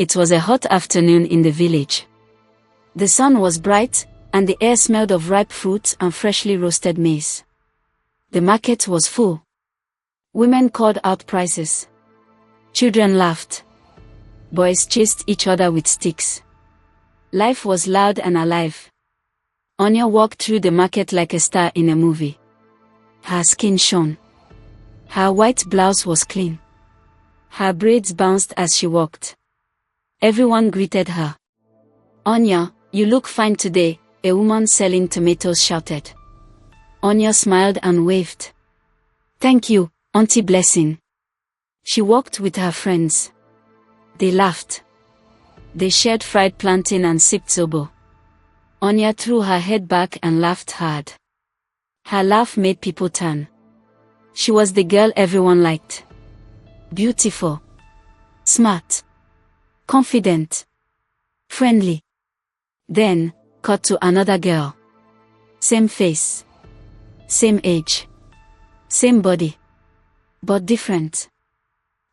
It was a hot afternoon in the village. The sun was bright, and the air smelled of ripe fruit and freshly roasted maize. The market was full. Women called out prices. Children laughed. Boys chased each other with sticks. Life was loud and alive. Anya walked through the market like a star in a movie. Her skin shone. Her white blouse was clean. Her braids bounced as she walked. Everyone greeted her. "Anya, you look fine today," a woman selling tomatoes shouted. Anya smiled and waved. "Thank you, Auntie Blessing." She walked with her friends. They laughed. They shared fried plantain and sipped zobo. Anya threw her head back and laughed hard. Her laugh made people turn. She was the girl everyone liked. Beautiful. Smart. Confident. Friendly. Then, cut to another girl. Same face. Same age. Same body. But different.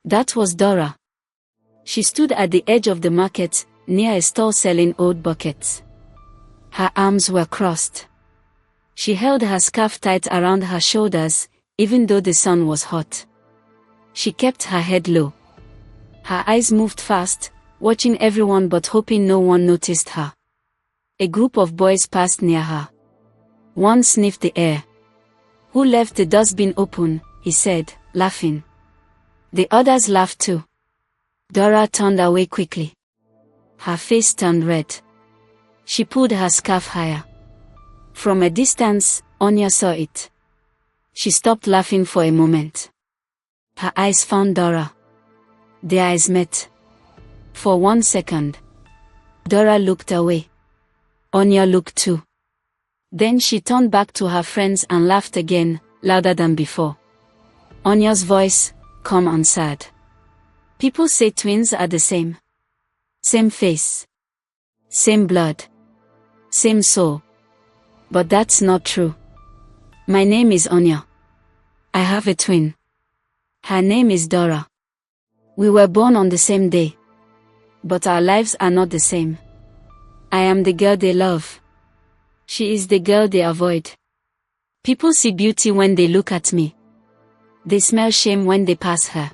That was Dara. She stood at the edge of the market, near a stall selling old buckets. Her arms were crossed. She held her scarf tight around her shoulders, even though the sun was hot. She kept her head low. Her eyes moved fast, watching everyone but hoping no one noticed her. A group of boys passed near her. One sniffed the air. "Who left the dustbin open?" he said, laughing. The others laughed too. Dara turned away quickly. Her face turned red. She pulled her scarf higher. From a distance, Anya saw it. She stopped laughing for a moment. Her eyes found Dara. Their eyes met. For 1 second. Dara looked away. Anya looked too. Then she turned back to her friends and laughed again, louder than before. Anya's voice, calm and sad. "People say twins are the same. Same face. Same blood. Same soul. But that's not true. My name is Anya. I have a twin. Her name is Dara. We were born on the same day. But our lives are not the same. I am the girl they love. She is the girl they avoid. People see beauty when they look at me. They smell shame when they pass her."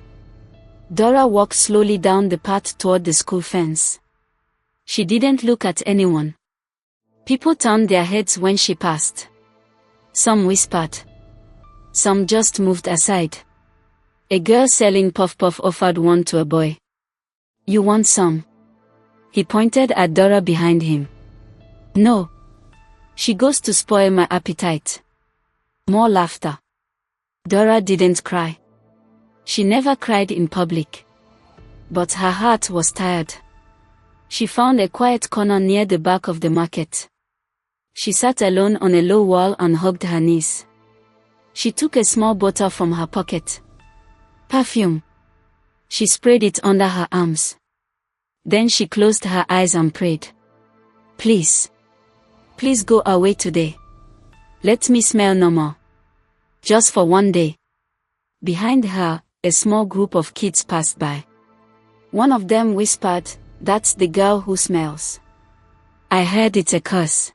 Dara walked slowly down the path toward the school fence. She didn't look at anyone. People turned their heads when she passed. Some whispered. Some just moved aside. A girl selling puff-puff offered one to a boy. "You want some?" He pointed at Dara behind him. "No. She goes to spoil my appetite." More laughter. Dara didn't cry. She never cried in public. But her heart was tired. She found a quiet corner near the back of the market. She sat alone on a low wall and hugged her knees. She took a small bottle from her pocket. Perfume. She sprayed it under her arms. Then she closed her eyes and prayed. "Please. Please go away today. Let me smell normal. Just for one day." Behind her, a small group of kids passed by. One of them whispered, "That's the girl who smells." I heard it's a curse.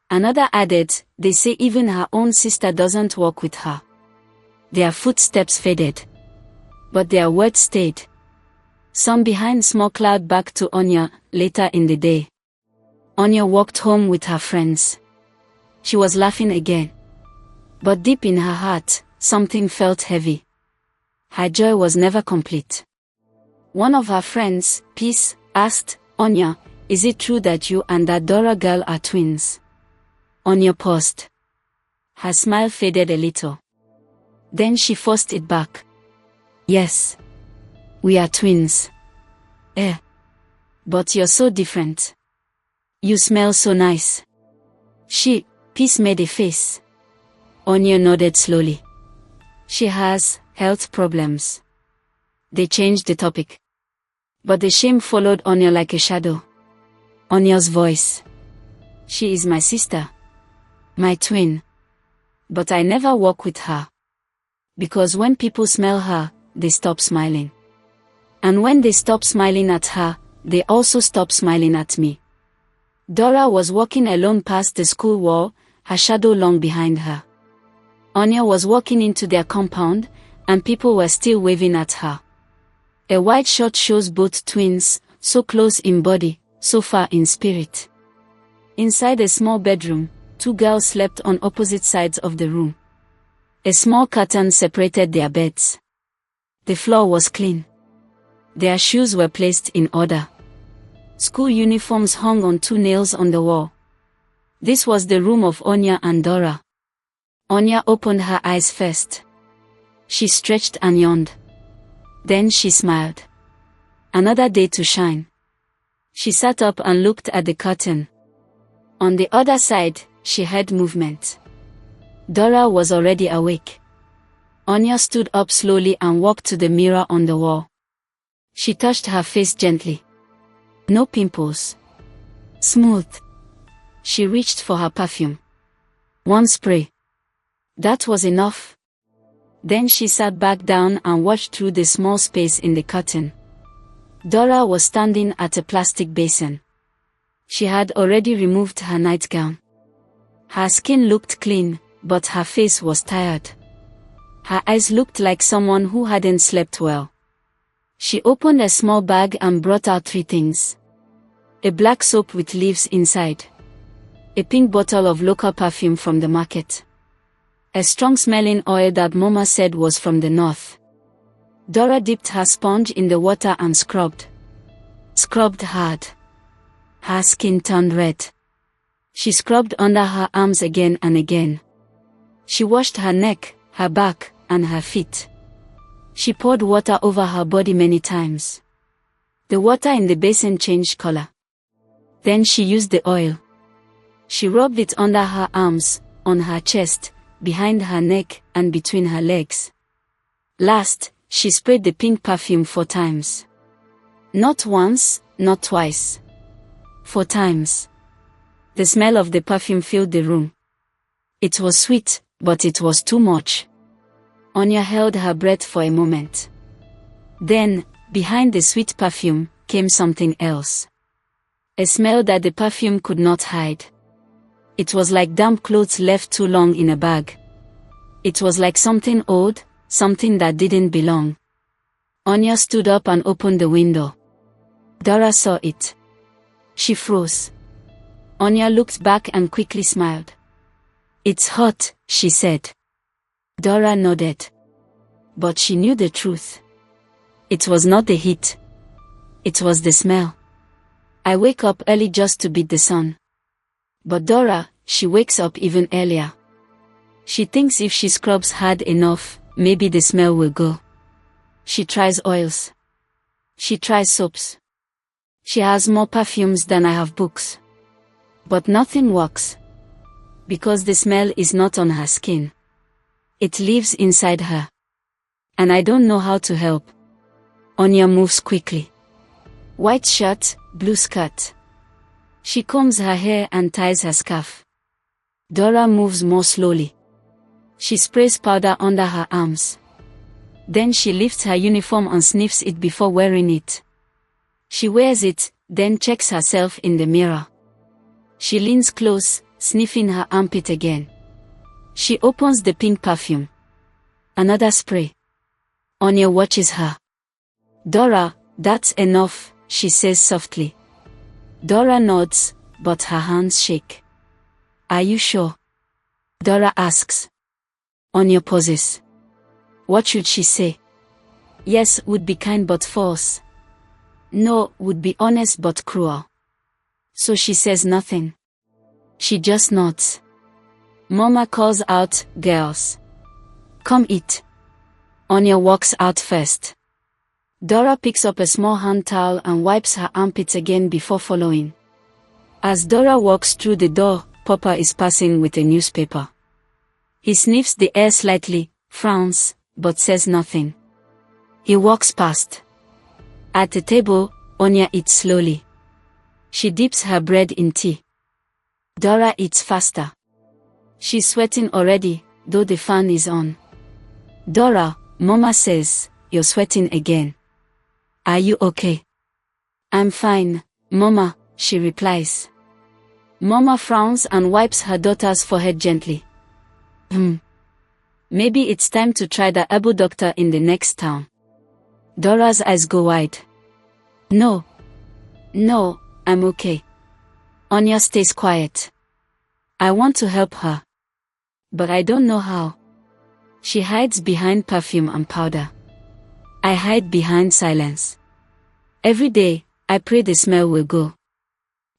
Another added, "They say even her own sister doesn't walk with her." Their footsteps faded. But their words stayed. Some behind small cloud back to Anya, later in the day. Anya walked home with her friends. She was laughing again. But deep in her heart, something felt heavy. Her joy was never complete. One of her friends, Peace, asked, "Anya, is it true that you and that Dara girl are twins?" Anya paused. Her smile faded a little. Then she forced it back. "Yes. We are twins." But you're so different. You smell so nice." Peace made a face. Anya nodded slowly. "She has health problems." They changed the topic. But the shame followed Anya like a shadow. Anya's voice. "She is my sister. My twin. But I never walk with her. Because when people smell her, they stop smiling. And when they stop smiling at her, they also stopped smiling at me. Dara was walking alone past the school wall, her shadow long behind her. Anya was walking into their compound, and people were still waving at her. A wide shot shows both twins, so close in body, so far in spirit. Inside a small bedroom, two girls slept on opposite sides of the room. A small curtain separated their beds. The floor was clean. Their shoes were placed in order. School uniforms hung on two nails on the wall. This was the room of Anya and Dara. Anya opened her eyes first. She stretched and yawned. Then she smiled. Another day to shine. She sat up and looked at the curtain. On the other side, she heard movement. Dara was already awake. Anya stood up slowly and walked to the mirror on the wall. She touched her face gently. No pimples. Smooth. She reached for her perfume. One spray. That was enough. Then she sat back down and watched through the small space in the curtain. Dara was standing at a plastic basin. She had already removed her nightgown. Her skin looked clean, but her face was tired. Her eyes looked like someone who hadn't slept well. She opened a small bag and brought out three things. A black soap with leaves inside. A pink bottle of local perfume from the market. A strong-smelling oil that Mama said was from the north. Dara dipped her sponge in the water and scrubbed. Scrubbed hard. Her skin turned red. She scrubbed under her arms again and again. She washed her neck, her back, and her feet. She poured water over her body many times. The water in the basin changed color. Then she used the oil. She rubbed it under her arms, on her chest, behind her neck, and between her legs. Last, she sprayed the pink perfume 4 times. Not once, not twice. 4 times. The smell of the perfume filled the room. It was sweet, but it was too much. Anya held her breath for a moment. Then, behind the sweet perfume, came something else. A smell that the perfume could not hide. It was like damp clothes left too long in a bag. It was like something old, something that didn't belong. Anya stood up and opened the window. Dara saw it. She froze. Anya looked back and quickly smiled. "It's hot," she said. Dara nodded. But she knew the truth. It was not the heat. It was the smell. I wake up early just to beat the sun. But Dara, she wakes up even earlier. She thinks if she scrubs hard enough, maybe the smell will go. She tries oils. She tries soaps. She has more perfumes than I have books. But nothing works. Because the smell is not on her skin. It lives inside her. And I don't know how to help. Anya moves quickly. White shirt, blue skirt. She combs her hair and ties her scarf. Dara moves more slowly. She sprays powder under her arms. Then she lifts her uniform and sniffs it before wearing it. She wears it, then checks herself in the mirror. She leans close, sniffing her armpit again. She opens the pink perfume. Another spray. Anya watches her. "Dara, that's enough," she says softly. Dara nods, but her hands shake. "Are you sure?" Dara asks. Anya pauses. What should she say? Yes would be kind but false. No would be honest but cruel. So she says nothing. She just nods. Mama calls out, "Girls, come eat." Anya walks out first. Dara picks up a small hand towel and wipes her armpits again before following. As Dara walks through the door, Papa is passing with a newspaper. He sniffs the air slightly, frowns, but says nothing. He walks past. At the table, Anya eats slowly. She dips her bread in tea. Dara eats faster. She's sweating already, though the fan is on. "Dora," Mama says, "you're sweating again. Are you okay?" I'm fine, Mama, she replies. Mama frowns and wipes her daughter's forehead gently. Maybe it's time to try the herbal doctor in the next town. Dora's eyes go wide. No, I'm okay. Anya stays quiet. I want to help her, but I don't know how. She hides behind perfume and powder. I hide behind silence. Every day, I pray the smell will go.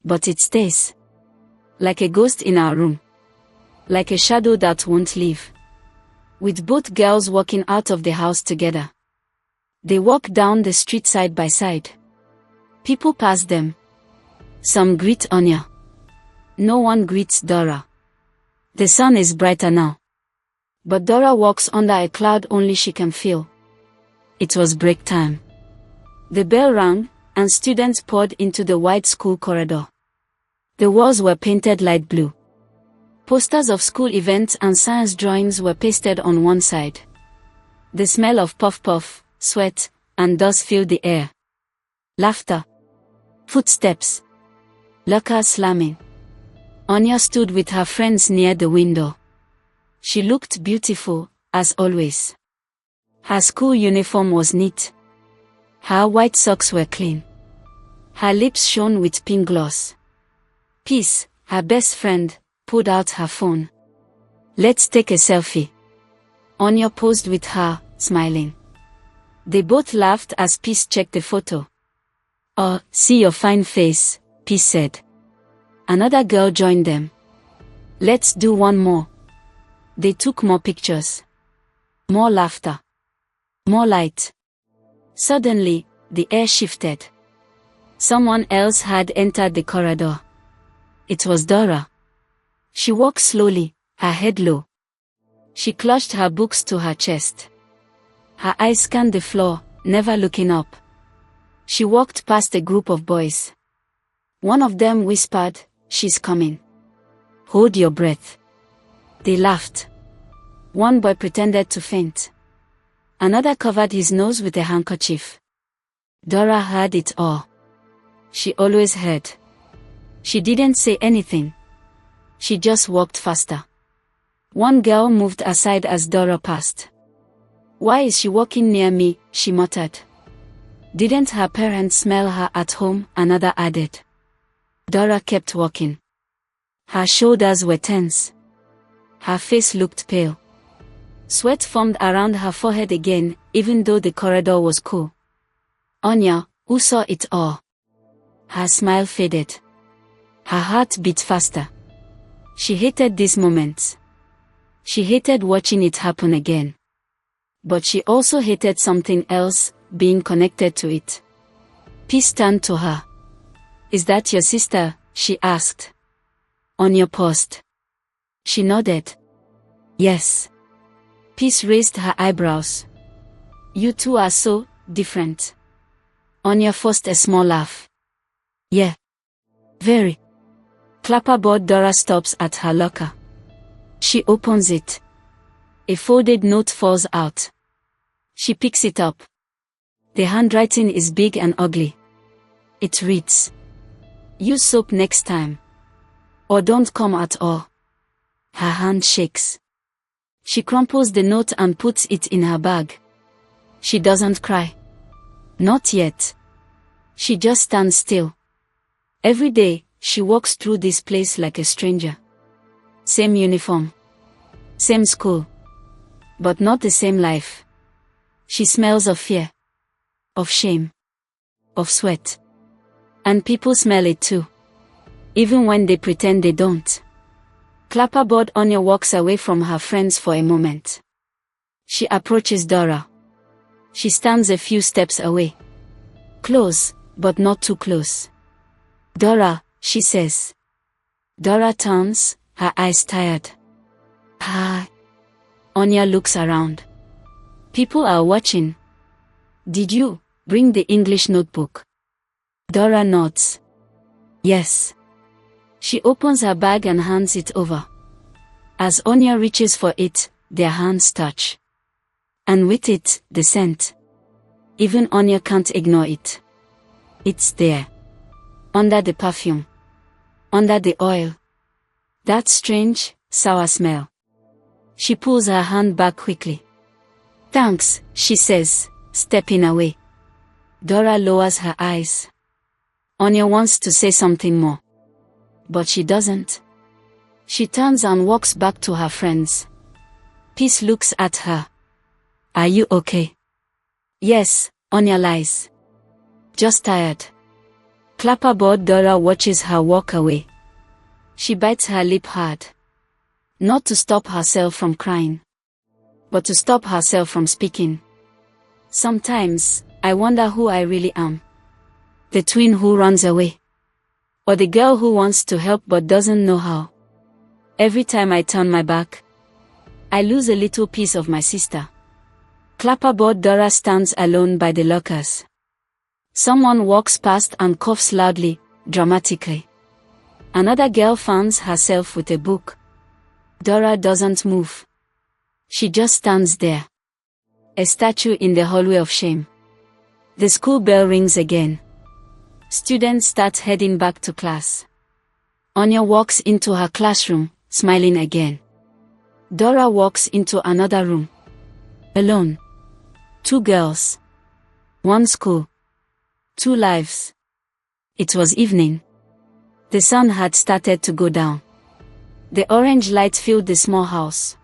But it stays. Like a ghost in our room. Like a shadow that won't leave. With both girls walking out of the house together. They walk down the street side by side. People pass them. Some greet Anya. No one greets Dara. The sun is brighter now. But Dara walks under a cloud only she can feel. It was break time. The bell rang, and students poured into the wide school corridor. The walls were painted light blue. Posters of school events and science drawings were pasted on one side. The smell of puff-puff, sweat, and dust filled the air. Laughter. Footsteps. Lockers slamming. Anya stood with her friends near the window. She looked beautiful, as always. Her school uniform was neat. Her white socks were clean. Her lips shone with pink gloss. Peace, her best friend, pulled out her phone. Let's take a selfie. Anya posed with her, smiling. They both laughed as Peace checked the photo. Oh, see your fine face, Peace said. Another girl joined them. Let's do one more. They took more pictures. More laughter. More light. Suddenly, the air shifted. Someone else had entered the corridor. It was Dara. She walked slowly, her head low. She clutched her books to her chest. Her eyes scanned the floor, never looking up. She walked past a group of boys. One of them whispered, "She's coming. Hold your breath." They laughed. One boy pretended to faint. Another covered his nose with a handkerchief. Dara heard it all. She always heard. She didn't say anything. She just walked faster. One girl moved aside as Dara passed. "Why is she walking near me?" she muttered. Didn't her parents smell her at home? Another added. Dara kept walking. Her shoulders were tense. Her face looked pale. Sweat formed around her forehead again, even though the corridor was cool. Anya, who saw it all. Her smile faded. Her heart beat faster. She hated these moments. She hated watching it happen again. But she also hated something else, being connected to it. Peace turned to her. "Is that your sister?" she asked. Anya paused. She nodded. "Yes." Peace raised her eyebrows. "You two are so different." Anya forced a small laugh. "Yeah. Very." Clapperboard Dara stops at her locker. She opens it. A folded note falls out. She picks it up. The handwriting is big and ugly. It reads, "Use soap next time. Or don't come at all." Her hand shakes. She crumples the note and puts it in her bag. She doesn't cry. Not yet. She just stands still. Every day, she walks through this place like a stranger. Same uniform. Same school. But not the same life. She smells of fear. Of shame. Of sweat. And people smell it too. Even when they pretend they don't. Clapperboard Anya walks away from her friends for a moment. She approaches Dara. She stands a few steps away. Close, but not too close. "Dara," she says. Dara turns, her eyes tired. "Hi." Anya looks around. People are watching. "Did you bring the English notebook?" Dara nods. "Yes." She opens her bag and hands it over. As Anya reaches for it, their hands touch. And with it, the scent. Even Anya can't ignore it. It's there. Under the perfume. Under the oil. That strange, sour smell. She pulls her hand back quickly. Thanks, she says, stepping away. Dara lowers her eyes. Anya wants to say something more. But she doesn't. She turns and walks back to her friends. Peace looks at her. Are you okay? Yes, Anya lies. Just tired. Clapperboard Dara watches her walk away. She bites her lip hard. Not to stop herself from crying, but to stop herself from speaking. Sometimes, I wonder who I really am. The twin who runs away. Or the girl who wants to help but doesn't know how. Every time I turn my back, I lose a little piece of my sister. Clapperboard Dara stands alone by the lockers. Someone walks past and coughs loudly, dramatically. Another girl fans herself with a book. Dara doesn't move. She just stands there. A statue in the hallway of shame. The school bell rings again. Students start heading back to class. Anya walks into her classroom, smiling again. Dara walks into another room. Alone. 2 girls. 1 school. 2 lives. It was evening. The sun had started to go down. The orange light filled the small house.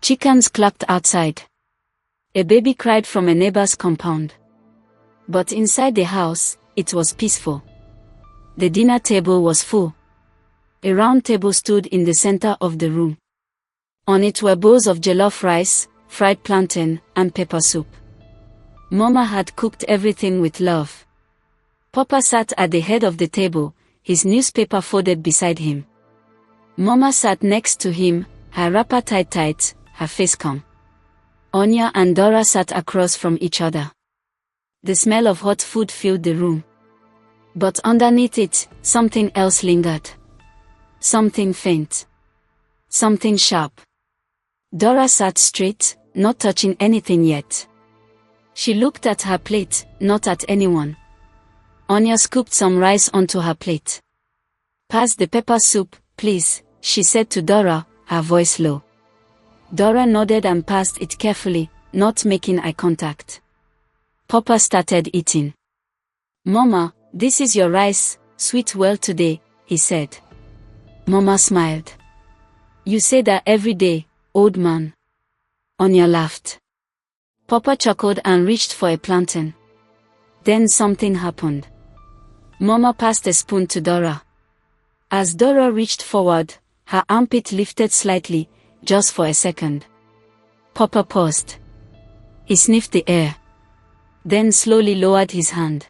Chickens clucked outside. A baby cried from a neighbor's compound. But inside the house, it was peaceful. The dinner table was full. A round table stood in the center of the room. On it were bowls of jollof rice, fried plantain, and pepper soup. Mama had cooked everything with love. Papa sat at the head of the table, his newspaper folded beside him. Mama sat next to him, her wrapper tied tight, her face calm. Anya and Dara sat across from each other. The smell of hot food filled the room. But underneath it, something else lingered. Something faint. Something sharp. Dara sat straight, not touching anything yet. She looked at her plate, not at anyone. Anya scooped some rice onto her plate. Pass the pepper soup, please, she said to Dara, her voice low. Dara nodded and passed it carefully, not making eye contact. Papa started eating. Mama, this is your rice, sweet well today, he said. Mama smiled. You say that every day, old man. Anya laughed. Papa chuckled and reached for a plantain. Then something happened. Mama passed a spoon to Dara. As Dara reached forward, her armpit lifted slightly, just for a second. Papa paused. He sniffed the air. Then slowly lowered his hand.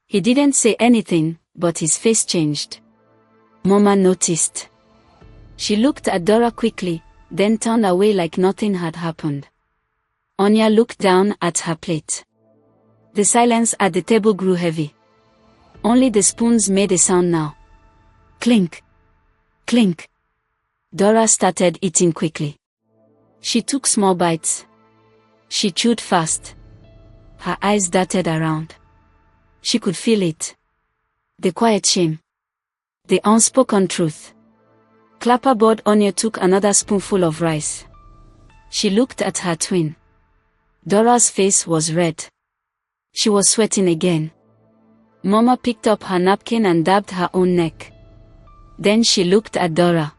He didn't say anything, but his face changed. Mama noticed. She looked at Dara quickly, then turned away like nothing had happened. Anya looked down at her plate. The silence at the table grew heavy. Only the spoons made a sound now. Clink. Clink. Dara started eating quickly. She took small bites. She chewed fast. Her eyes darted around. She could feel it. The quiet shame. The unspoken truth. Clapperboard Anya took another spoonful of rice. She looked at her twin. Dora's face was red. She was sweating again. Mama picked up her napkin and dabbed her own neck. Then she looked at Dara.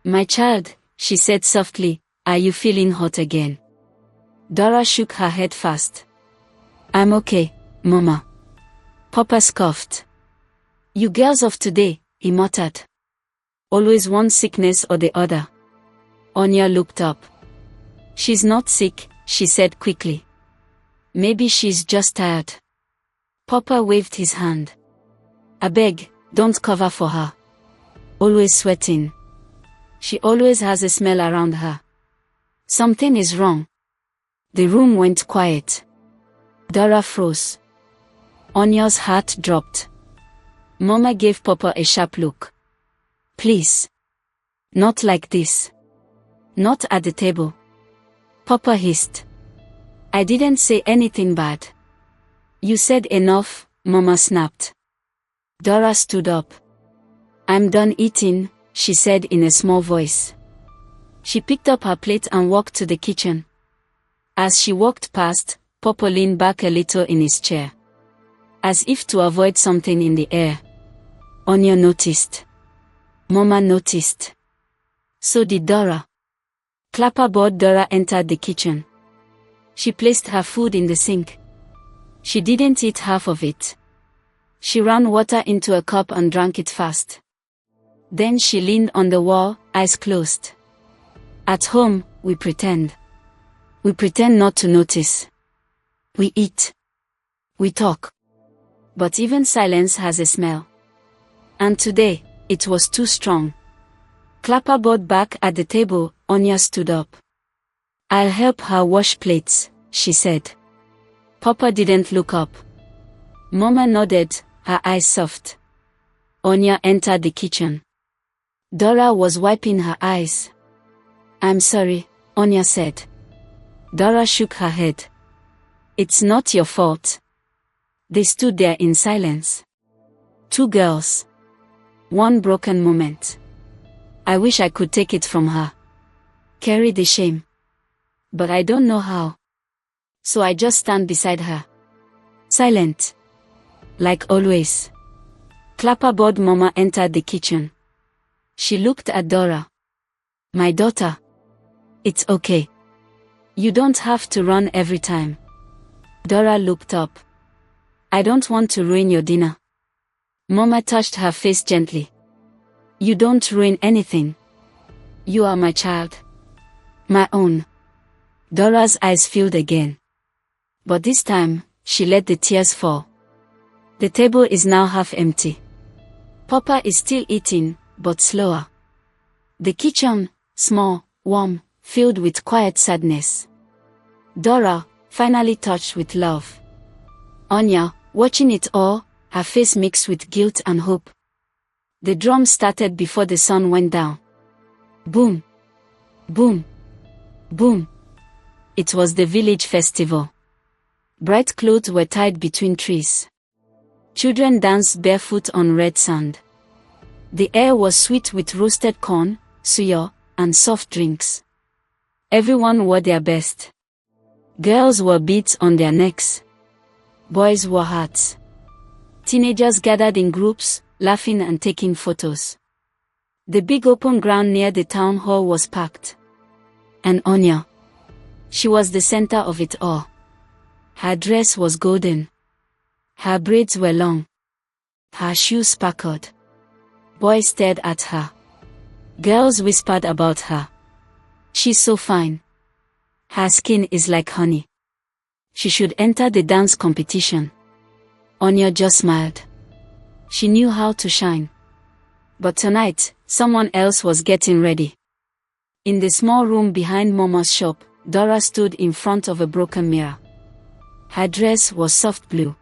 My child, she said softly, are you feeling hot again? Dara shook her head fast. I'm okay, Mama. Papa scoffed. You girls of today, he muttered. Always one sickness or the other. Anya looked up. She's not sick, she said quickly. Maybe she's just tired. Papa waved his hand. I beg, don't cover for her. Always sweating. She always has a smell around her. Something is wrong. The room went quiet. Dara froze. Anya's heart dropped. Mama gave Papa a sharp look. Please. Not like this. Not at the table. Papa hissed. I didn't say anything bad. You said enough, Mama snapped. Dara stood up. I'm done eating, she said in a small voice. She picked up her plate and walked to the kitchen. As she walked past, Papa leaned back a little in his chair, as if to avoid something in the air. Anya noticed. Mama noticed. So did Dara. Clapperboard Dara entered the kitchen. She placed her food in the sink. She didn't eat half of it. She ran water into a cup and drank it fast. Then she leaned on the wall, eyes closed. At home, we pretend. We pretend not to notice. We eat. We talk. But even silence has a smell. And today, it was too strong. Clapperboard back at the table, Anya stood up. I'll help her wash plates, she said. Papa didn't look up. Mama nodded, her eyes soft. Anya entered the kitchen. Dara was wiping her eyes. I'm sorry, Anya said. Dara shook her head. It's not your fault. They stood there in silence. Two girls. One broken moment. I wish I could take it from her. Carry the shame. But I don't know how. So I just stand beside her. Silent. Like always. Clapperboard Mama entered the kitchen. She looked at Dora. My daughter. It's okay. You don't have to run every time. Dora looked up. I don't want to ruin your dinner. Mama touched her face gently. You don't ruin anything. You are my child. My own. Dora's eyes filled again. But this time, she let the tears fall. The table is now half empty. Papa is still eating, but slower. The kitchen, small, warm, filled with quiet sadness. Dora, finally touched with love. Anya, watching it all, her face mixed with guilt and hope. The drum started before the sun went down. Boom. Boom. Boom. It was the village festival. Bright clothes were tied between trees. Children danced barefoot on red sand. The air was sweet with roasted corn, suyo, and soft drinks. Everyone wore their best. Girls wore beads on their necks. Boys wore hats. Teenagers gathered in groups, laughing and taking photos. The big open ground near the town hall was packed. And Anya. She was the center of it all. Her dress was golden. Her braids were long. Her shoes sparkled. Boys stared at her. Girls whispered about her. She's so fine. Her skin is like honey. She should enter the dance competition. Anya just smiled. She knew how to shine. But tonight, someone else was getting ready. In the small room behind Mama's shop, Dora stood in front of a broken mirror. Her dress was soft blue.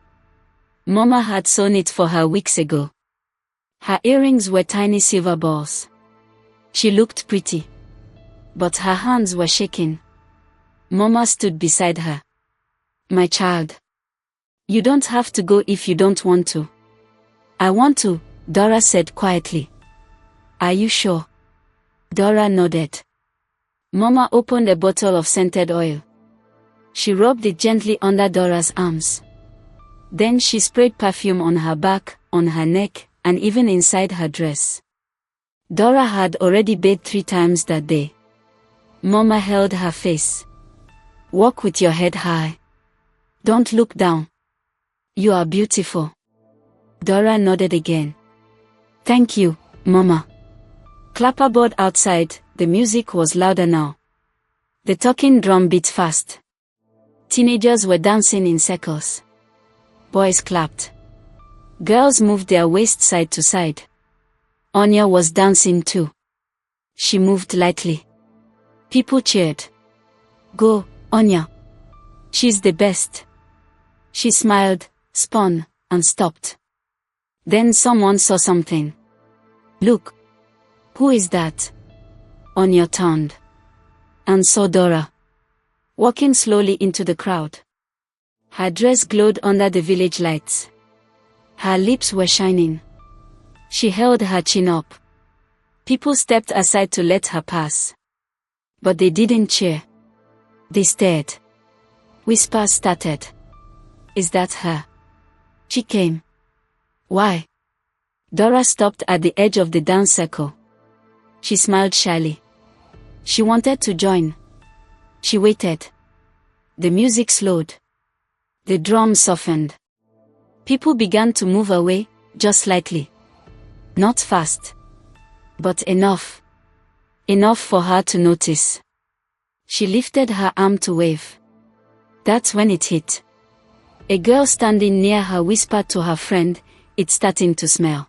Mama had sewn it for her weeks ago. Her earrings were tiny silver balls. She looked pretty. But her hands were shaking. Mama stood beside her. My child. You don't have to go if you don't want to. I want to, Dora said quietly. Are you sure? Dora nodded. Mama opened a bottle of scented oil. She rubbed it gently under Dora's arms. Then she sprayed perfume on her back, on her neck, and even inside her dress. Dora had already bathed 3 times that day. Mama held her face. Walk with your head high. Don't look down. You are beautiful. Dora nodded again. Thank you, Mama. Clapperboard outside, the music was louder now. The talking drum beat fast. Teenagers were dancing in circles. Boys clapped. Girls moved their waist side to side. Anya was dancing too. She moved lightly. People cheered. Go, Anya. She's the best. She smiled, spun, and stopped. Then someone saw something. Look. Who is that? Anya turned. And saw Dora. Walking slowly into the crowd. Her dress glowed under the village lights. Her lips were shining. She held her chin up. People stepped aside to let her pass. But they didn't cheer. They stared. Whispers started. Is that her? She came. Why? Dara stopped at the edge of the dance circle. She smiled shyly. She wanted to join. She waited. The music slowed. The drums softened. People began to move away, just slightly. Not fast. But enough. Enough for her to notice. She lifted her arm to wave. That's when it hit. A girl standing near her whispered to her friend, "It's starting to smell."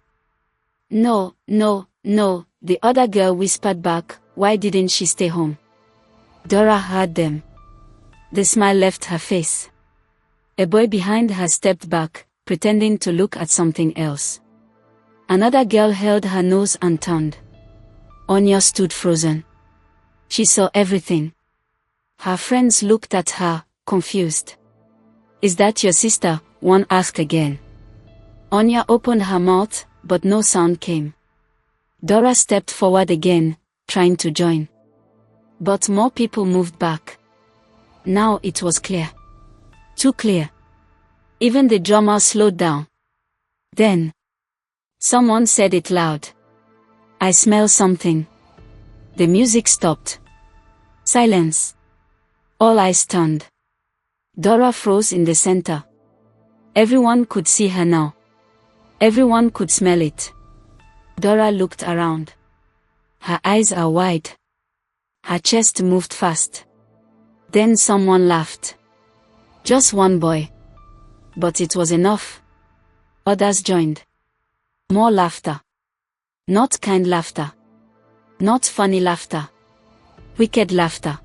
"No, no, no," the other girl whispered back, "Why didn't she stay home?" Dara heard them. The smile left her face. A boy behind her stepped back, pretending to look at something else. Another girl held her nose and turned. Anya stood frozen. She saw everything. Her friends looked at her, confused. "Is that your sister?" one asked again. Anya opened her mouth, but no sound came. Dara stepped forward again, trying to join. But more people moved back. Now it was clear. Too clear. Even the drummer slowed down. Then, someone said it loud. "I smell something." The music stopped. Silence. All eyes turned. Dara froze in the center. Everyone could see her now. Everyone could smell it. Dara looked around. Her eyes are wide. Her chest moved fast. Then someone laughed. Just one boy. But it was enough. Others joined. More laughter. Not kind laughter. Not funny laughter. Wicked laughter.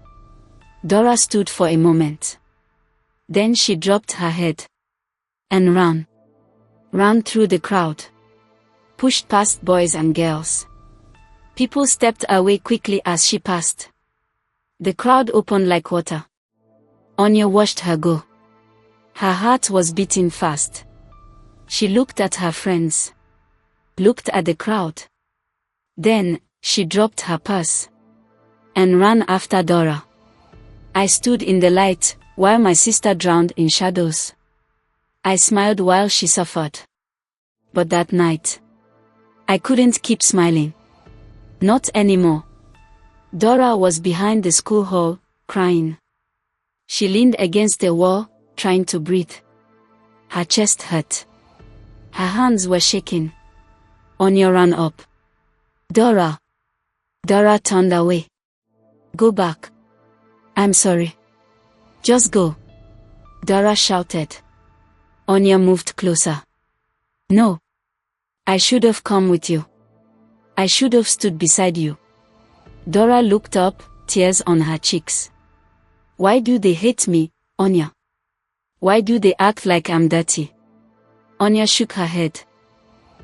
Dara stood for a moment. Then she dropped her head. And ran. Ran through the crowd. Pushed past boys and girls. People stepped away quickly as she passed. The crowd opened like water. Anya watched her go. Her heart was beating fast. She looked at her friends. Looked at the crowd. Then, she dropped her purse. And ran after Dara. I stood in the light, while my sister drowned in shadows. I smiled while she suffered. But that night, I couldn't keep smiling. Not anymore. Dara was behind the school hall, crying. She leaned against the wall, trying to breathe. Her chest hurt. Her hands were shaking. Anya ran up. "Dara." Dara turned away. "Go back. I'm sorry. Just go." Dara shouted. Anya moved closer. "No. I should have come with you. I should have stood beside you." Dara looked up, tears on her cheeks. "Why do they hate me, Anya? Why do they act like I'm dirty?" Anya shook her head.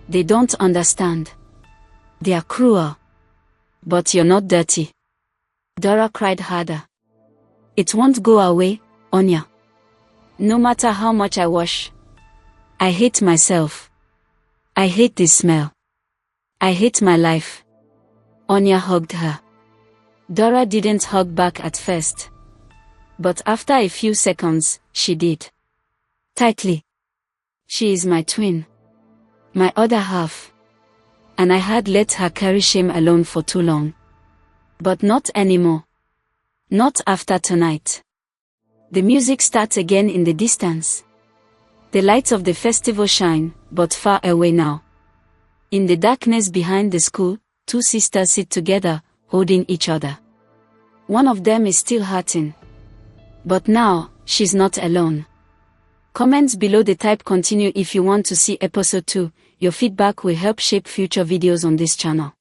"They don't understand. They are cruel. But you're not dirty." Dara cried harder. "It won't go away, Anya. No matter how much I wash. I hate myself. I hate this smell. I hate my life." Anya hugged her. Dara didn't hug back at first. But after a few seconds, she did. Tightly. "She is my twin. My other half. And I had let her carry shame alone for too long. But not anymore. Not after tonight." The music starts again in the distance. The lights of the festival shine, but far away now. In the darkness behind the school, two sisters sit together, holding each other. One of them is still hurting. But now, she's not alone. Comments below the type continue if you want to see episode 2. Your feedback will help shape future videos on this channel.